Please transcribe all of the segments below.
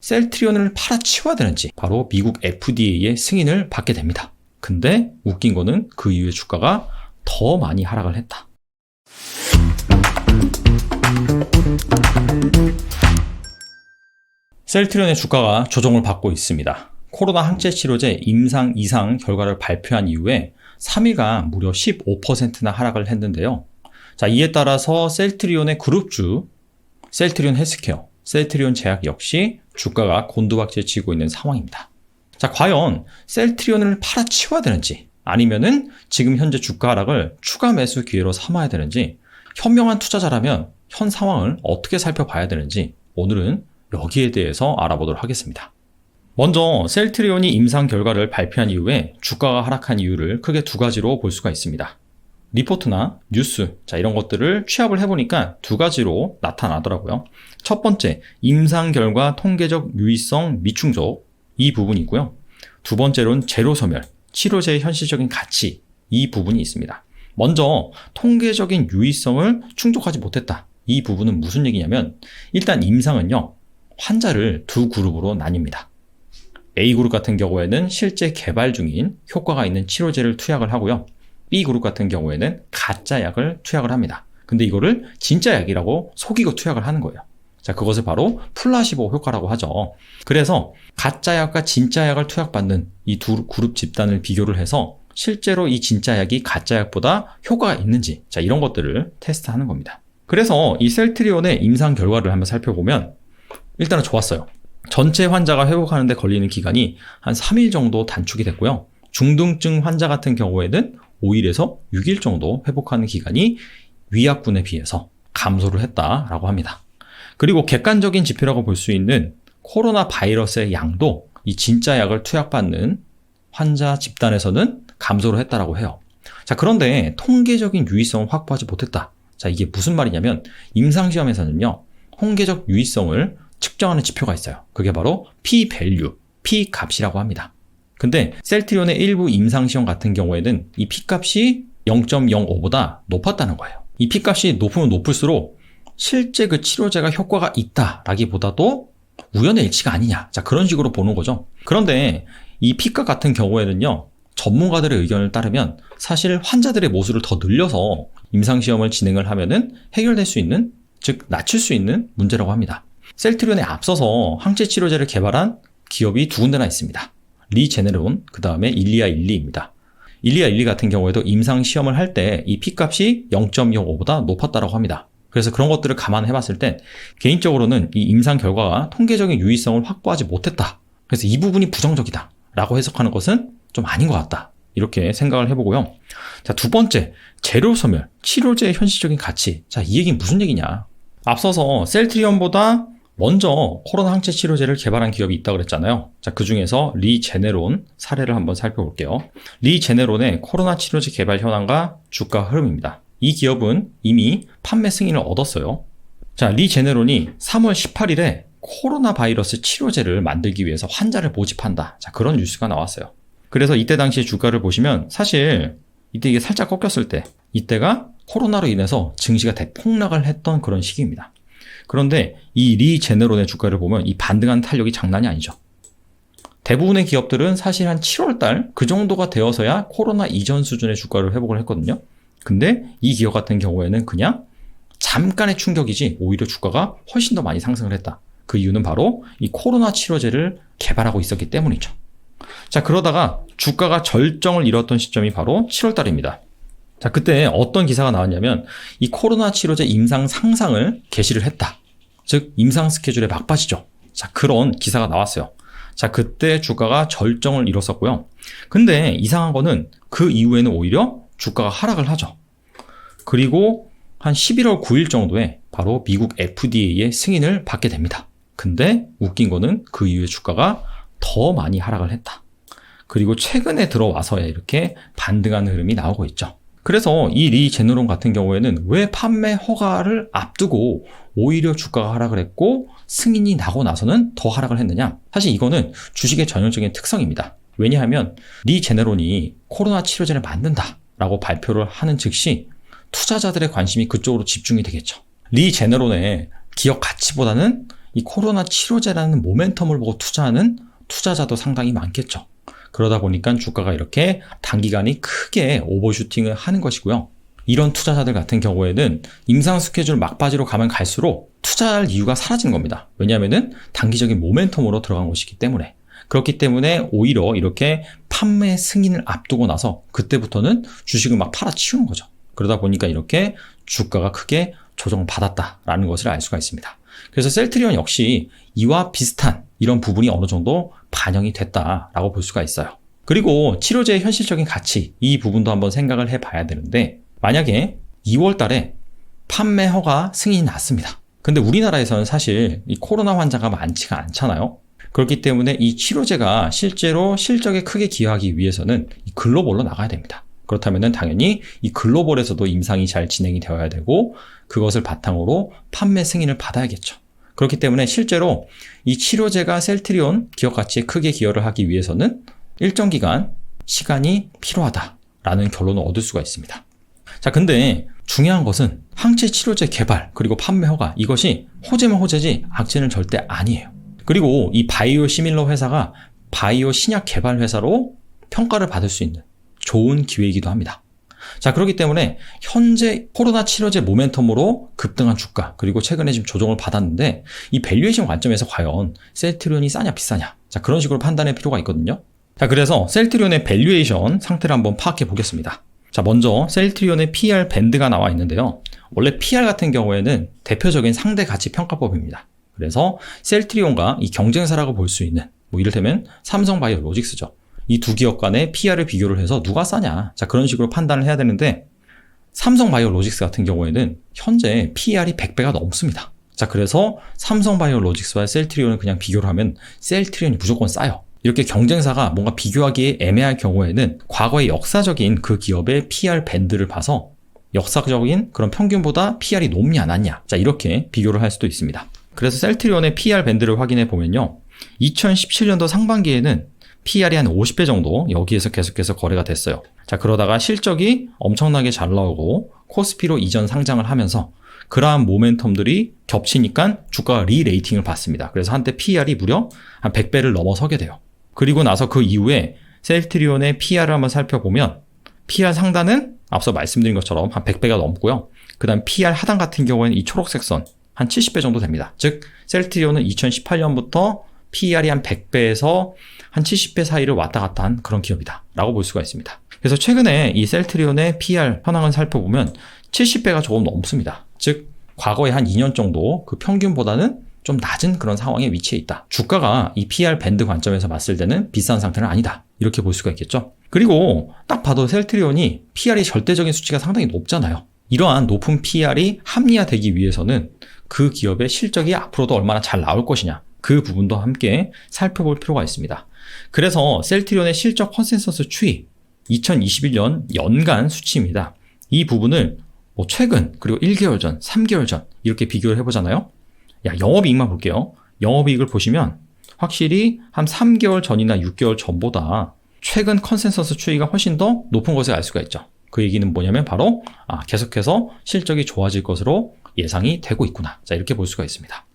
셀트리온을 팔아치워야 되는지 바로 미국 FDA의 승인을 받게 됩니다. 근데 웃긴 거는 그 이후에 주가가 더 많이 하락을 했다. 셀트리온의 주가가 조정을 받고 있습니다. 코로나 항체 치료제 임상 2상 결과를 발표한 이후에 3일간 무려 15%나 하락을 했는데요. 자, 이에 따라서 셀트리온의 그룹주, 셀트리온 헬스케어, 셀트리온 제약 역시 주가가 곤두박질치고 있는 상황입니다. 자, 과연 셀트리온을 팔아치워야 되는지 아니면은 지금 현재 주가 하락을 추가 매수 기회로 삼아야 되는지, 현명한 투자자라면 현 상황을 어떻게 살펴봐야 되는지 오늘은 여기에 대해서 알아보도록 하겠습니다. 먼저 셀트리온이 임상 결과를 발표한 이후에 주가가 하락한 이유를 크게 두 가지로 볼 수가 있습니다. 리포트나 뉴스, 이런 것들을 취합을 해보니까 두 가지로 나타나더라고요. 첫 번째, 임상 결과 통계적 유의성 미충족, 이 부분이고요. 두 번째로는 제로소멸, 치료제의 현실적인 가치, 이 부분이 있습니다. 먼저 통계적인 유의성을 충족하지 못했다. 이 부분은 무슨 얘기냐면, 일단 임상은요, 환자를 두 그룹으로 나뉩니다. A그룹 같은 경우에는 실제 개발 중인 효과가 있는 치료제를 투약을 하고요. B그룹 같은 경우에는 가짜 약을 투약을 합니다. 근데 이거를 진짜 약이라고 속이고 투약을 하는 거예요. 자, 그것을 바로 플라시보 효과라고 하죠. 그래서 가짜 약과 진짜 약을 투약받는 이 두 그룹 집단을 비교를 해서 실제로 이 진짜 약이 가짜 약보다 효과가 있는지, 이런 것들을 테스트하는 겁니다. 그래서 이 셀트리온의 임상 결과를 한번 살펴보면 일단은 좋았어요. 전체 환자가 회복하는 데 걸리는 기간이 한 3일 정도 단축이 됐고요. 중등증 환자 같은 경우에는 5일에서 6일 정도 회복하는 기간이 위약군에 비해서 감소를 했다라고 합니다. 그리고 객관적인 지표라고 볼 수 있는 코로나 바이러스의 양도 이 진짜 약을 투약받는 환자 집단에서는 감소를 했다라고 해요. 자, 그런데 통계적인 유의성을 확보하지 못했다. 자, 이게 무슨 말이냐면 임상시험에서는요, 통계적 유의성을 측정하는 지표가 있어요. 그게 바로 p-value, p-값이라고 합니다. 근데 셀트리온의 일부 임상시험 같은 경우에는 이 p-값이 0.05보다 높았다는 거예요. 이 p-값이 높으면 높을수록 실제 그 치료제가 효과가 있다라기보다도 우연의 일치가 아니냐, 자, 그런 식으로 보는 거죠. 그런데 이 p-값 같은 경우에는요, 전문가들의 의견을 따르면 사실 환자들의 모수를 더 늘려서 임상시험을 진행을 하면은 해결될 수 있는, 즉 낮출 수 있는 문제라고 합니다. 셀트리온에 앞서서 항체 치료제를 개발한 기업이 두 군데나 있습니다. 리제네론, 그 다음에 일리아 일리입니다. 일리아 일리 같은 경우에도 임상 시험을 할 때 이 p-값이 0.05보다 높았다고 합니다. 그래서 그런 것들을 감안해 봤을 때 개인적으로는 이 임상 결과가 통계적인 유의성을 확보하지 못했다. 그래서 이 부분이 부정적이다 라고 해석하는 것은 좀 아닌 것 같다. 이렇게 생각을 해보고요. 자, 두 번째, 제로소멸, 치료제의 현실적인 가치. 자, 이 얘기는 무슨 얘기냐. 앞서서 셀트리온보다 먼저 코로나 항체 치료제를 개발한 기업이 있다고 그랬잖아요. 자, 그 중에서 리제네론 사례를 한번 살펴볼게요. 리제네론의 코로나 치료제 개발 현황과 주가 흐름입니다. 이 기업은 이미 판매 승인을 얻었어요. 자, 리제네론이 3월 18일에 코로나 바이러스 치료제를 만들기 위해서 환자를 모집한다. 자, 그런 뉴스가 나왔어요. 그래서 이때 당시 주가를 보시면 사실 이때 이게 살짝 꺾였을 때, 이때가 코로나로 인해서 증시가 대폭락을 했던 그런 시기입니다. 그런데 이 리제네론의 주가를 보면 이 반등한 탄력이 장난이 아니죠. 대부분의 기업들은 사실 한 7월달 그 정도가 되어서야 코로나 이전 수준의 주가를 회복을 했거든요. 근데 이 기업 같은 경우에는 그냥 잠깐의 충격이지 오히려 주가가 훨씬 더 많이 상승을 했다. 그 이유는 바로 이 코로나 치료제를 개발하고 있었기 때문이죠. 자, 그러다가 주가가 절정을 이뤘던 시점이 바로 7월달입니다. 자, 그때 어떤 기사가 나왔냐면 이 코로나 치료제 임상 상상을 개시를 했다. 즉 임상 스케줄에 막바지죠. 자, 그런 기사가 나왔어요. 자, 그때 주가가 절정을 이뤘었고요. 근데 이상한 거는 그 이후에는 오히려 주가가 하락을 하죠. 그리고 한 11월 9일 정도에 바로 미국 FDA의 승인을 받게 됩니다. 근데 웃긴 거는 그 이후에 주가가 더 많이 하락을 했다. 그리고 최근에 들어와서야 이렇게 반등하는 흐름이 나오고 있죠. 그래서 이 리제네론 같은 경우에는 왜 판매 허가를 앞두고 오히려 주가가 하락을 했고 승인이 나고 나서는 더 하락을 했느냐? 사실 이거는 주식의 전형적인 특성입니다. 왜냐하면 리제네론이 코로나 치료제를 만든다라고 발표를 하는 즉시 투자자들의 관심이 그쪽으로 집중이 되겠죠. 리제네론의 기업 가치보다는 이 코로나 치료제라는 모멘텀을 보고 투자하는 투자자도 상당히 많겠죠. 그러다 보니까 주가가 이렇게 단기간에 크게 오버슈팅을 하는 것이고요. 이런 투자자들 같은 경우에는 임상 스케줄 막바지로 가면 갈수록 투자할 이유가 사라지는 겁니다. 왜냐하면 단기적인 모멘텀으로 들어간 것이기 때문에. 그렇기 때문에 오히려 이렇게 판매 승인을 앞두고 나서 그때부터는 주식을 막 팔아치우는 거죠. 그러다 보니까 이렇게 주가가 크게 조정을 받았다라는 것을 알 수가 있습니다. 그래서 셀트리온 역시 이와 비슷한 이런 부분이 어느 정도 반영이 됐다라고 볼 수가 있어요. 그리고 치료제의 현실적인 가치, 이 부분도 한번 생각을 해봐야 되는데, 만약에 2월 달에 판매 허가 승인이 났습니다. 근데 우리나라에서는 사실 이 코로나 환자가 많지가 않잖아요. 그렇기 때문에 이 치료제가 실제로 실적에 크게 기여하기 위해서는 이 글로벌로 나가야 됩니다. 그렇다면 당연히 이 글로벌에서도 임상이 잘 진행이 되어야 되고 그것을 바탕으로 판매 승인을 받아야겠죠. 그렇기 때문에 실제로 이 치료제가 셀트리온 기업 가치에 크게 기여를 하기 위해서는 일정 기간 시간이 필요하다라는 결론을 얻을 수가 있습니다. 자, 근데 중요한 것은 항체 치료제 개발 그리고 판매 허가, 이것이 호재면 호재지 악재는 절대 아니에요. 그리고 이 바이오 시밀러 회사가 바이오 신약 개발 회사로 평가를 받을 수 있는 좋은 기회이기도 합니다. 자, 그렇기 때문에 현재 코로나 치료제 모멘텀으로 급등한 주가, 그리고 최근에 지금 조정을 받았는데 이 밸류에이션 관점에서 과연 셀트리온이 싸냐 비싸냐, 자, 그런 식으로 판단할 필요가 있거든요. 자, 그래서 셀트리온의 밸류에이션 상태를 한번 파악해 보겠습니다. 자, 먼저 셀트리온의 PR 밴드가 나와 있는데요. 원래 PR 같은 경우에는 대표적인 상대 가치 평가법입니다. 그래서 셀트리온과 이 경쟁사라고 볼 수 있는, 뭐 이를테면 삼성바이오로직스죠. 이 두 기업 간의 PR을 비교를 해서 누가 싸냐, 자, 그런 식으로 판단을 해야 되는데, 삼성바이오로직스 같은 경우에는 현재 PR이 100배가 넘습니다. 자, 그래서 삼성바이오로직스와 셀트리온을 그냥 비교를 하면 셀트리온이 무조건 싸요. 이렇게 경쟁사가 뭔가 비교하기에 애매할 경우에는 과거의 역사적인 그 기업의 PR 밴드를 봐서 역사적인 그런 평균보다 PR이 높냐 낮냐, 자, 이렇게 비교를 할 수도 있습니다. 그래서 셀트리온의 PR 밴드를 확인해 보면요, 2017년도 상반기에는 PR이 한 50배 정도 여기에서 계속해서 거래가 됐어요. 자, 그러다가 실적이 엄청나게 잘 나오고 코스피로 이전 상장을 하면서 그러한 모멘텀들이 겹치니까 주가가 리레이팅을 받습니다. 그래서 한때 PR이 무려 한 100배를 넘어서게 돼요. 그리고 나서 그 이후에 셀트리온의 PR을 한번 살펴보면 PR 상단은 앞서 말씀드린 것처럼 한 100배가 넘고요. 그 다음 PR 하단 같은 경우에는 이 초록색 선 한 70배 정도 됩니다. 즉 셀트리온은 2018년부터 PR이 한 100배에서 한 70배 사이를 왔다 갔다 한 그런 기업이다 라고 볼 수가 있습니다. 그래서 최근에 이 셀트리온의 PR 현황을 살펴보면 70배가 조금 넘습니다. 즉 과거에 한 2년 정도 그 평균보다는 좀 낮은 그런 상황에 위치해 있다. 주가가 이 PR 밴드 관점에서 봤을 때는 비싼 상태는 아니다, 이렇게 볼 수가 있겠죠. 그리고 딱 봐도 셀트리온이 PR이 절대적인 수치가 상당히 높잖아요. 이러한 높은 PR이 합리화되기 위해서는 그 기업의 실적이 앞으로도 얼마나 잘 나올 것이냐, 그 부분도 함께 살펴볼 필요가 있습니다. 그래서 셀트리온의 실적 컨센서스 추이 2021년 연간 수치입니다. 이 부분을 뭐 최근, 그리고 1개월 전, 3개월 전 이렇게 비교를 해보잖아요. 영업이익만 볼게요. 영업이익을 보시면 확실히 한 3개월 전이나 6개월 전보다 최근 컨센서스 추이가 훨씬 더 높은 것을 알 수가 있죠. 그 얘기는 뭐냐면 바로 계속해서 실적이 좋아질 것으로 예상이 되고 있구나, 자, 이렇게 볼 수가 있습니다.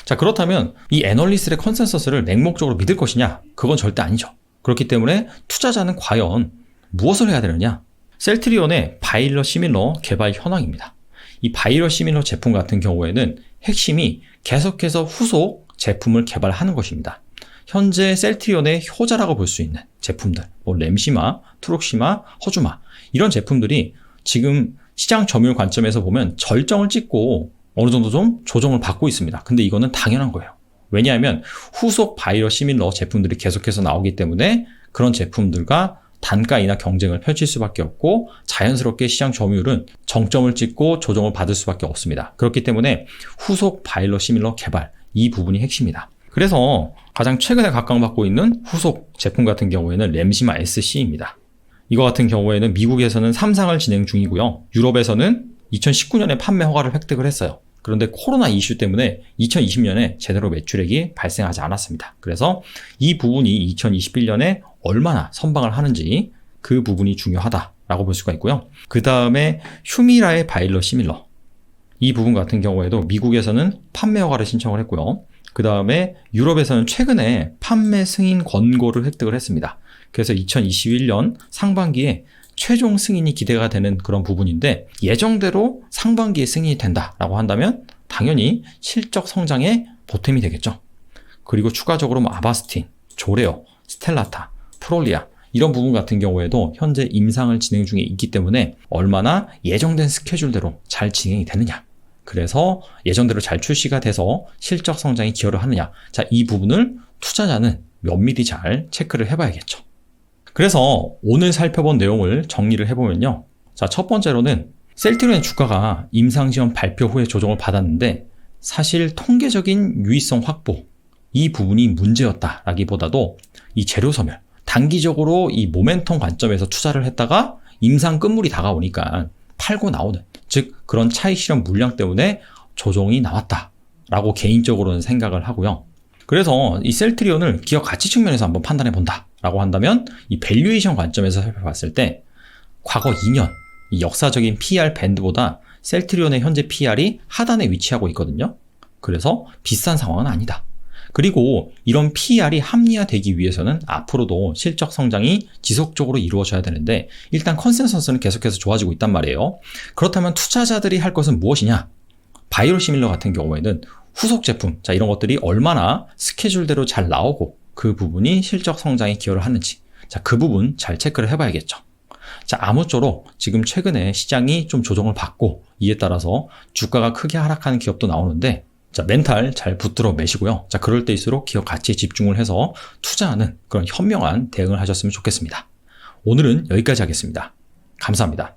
자, 그렇다면 이 애널리스트의 컨센서스를 맹목적으로 믿을 것이냐? 그건 절대 아니죠. 그렇기 때문에 투자자는 과연 무엇을 해야 되느냐? 셀트리온의 바이러 시밀러 개발 현황입니다. 이 바이러 시밀러 제품 같은 경우에는 핵심이 계속해서 후속 제품을 개발하는 것입니다. 현재 셀트리온의 효자라고 볼 수 있는 제품들, 뭐 램시마, 트룩시마, 허주마, 이런 제품들이 지금 시장 점유율 관점에서 보면 절정을 찍고 어느 정도 좀 조정을 받고 있습니다. 근데 이거는 당연한 거예요. 왜냐하면 후속 바이러 시밀러 제품들이 계속해서 나오기 때문에 그런 제품들과 단가이나 경쟁을 펼칠 수밖에 없고 자연스럽게 시장 점유율은 정점을 찍고 조정을 받을 수밖에 없습니다. 그렇기 때문에 후속 바이러 시밀러 개발, 이 부분이 핵심이다. 그래서 가장 최근에 각광받고 있는 후속 제품 같은 경우에는 램시마 SC입니다. 이거 같은 경우에는 미국에서는 3상을 진행 중이고요. 유럽에서는 2019년에 판매 허가를 획득을 했어요. 그런데 코로나 이슈 때문에 2020년에 제대로 매출액이 발생하지 않았습니다. 그래서 이 부분이 2021년에 얼마나 선방을 하는지 그 부분이 중요하다라고 볼 수가 있고요. 그 다음에 휴미라의 바이러 시밀러, 이 부분 같은 경우에도 미국에서는 판매 허가를 신청을 했고요. 그 다음에 유럽에서는 최근에 판매 승인 권고를 획득을 했습니다. 그래서 2021년 상반기에 최종 승인이 기대가 되는 그런 부분인데, 예정대로 상반기에 승인이 된다라고 한다면 당연히 실적 성장에 보탬이 되겠죠. 그리고 추가적으로 아바스틴, 조레오, 스텔라타, 프롤리아 이런 부분 같은 경우에도 현재 임상을 진행 중에 있기 때문에 얼마나 예정된 스케줄대로 잘 진행이 되느냐, 그래서 예정대로 잘 출시가 돼서 실적 성장에 기여를 하느냐, 자, 이 부분을 투자자는 면밀히 잘 체크를 해봐야겠죠. 그래서 오늘 살펴본 내용을 정리를 해보면요. 자, 첫 번째로는 셀트리온의 주가가 임상시험 발표 후에 조정을 받았는데, 사실 통계적인 유의성 확보, 이 부분이 문제였다라기보다도 이 재료 소멸, 단기적으로 이 모멘텀 관점에서 투자를 했다가 임상 끝물이 다가오니까 팔고 나오는, 즉 그런 차익 실현 물량 때문에 조정이 나왔다라고 개인적으로는 생각을 하고요. 그래서 이 셀트리온을 기업 가치 측면에서 한번 판단해 본다라고 한다면, 이 밸류에이션 관점에서 살펴봤을 때 과거 2년 이 역사적인 PER 밴드보다 셀트리온의 현재 PER이 하단에 위치하고 있거든요. 그래서 비싼 상황은 아니다. 그리고 이런 PER이 합리화되기 위해서는 앞으로도 실적 성장이 지속적으로 이루어져야 되는데, 일단 컨센서스는 계속해서 좋아지고 있단 말이에요. 그렇다면 투자자들이 할 것은 무엇이냐? 바이오시밀러 같은 경우에는 후속 제품, 자, 이런 것들이 얼마나 스케줄대로 잘 나오고 그 부분이 실적 성장에 기여를 하는지, 자, 그 부분 잘 체크를 해봐야겠죠. 자, 아무쪼록 지금 최근에 시장이 좀 조정을 받고 이에 따라서 주가가 크게 하락하는 기업도 나오는데, 자, 멘탈 잘 붙들어 매시고요. 자, 그럴 때일수록 기업 가치에 집중을 해서 투자하는 그런 현명한 대응을 하셨으면 좋겠습니다. 오늘은 여기까지 하겠습니다. 감사합니다.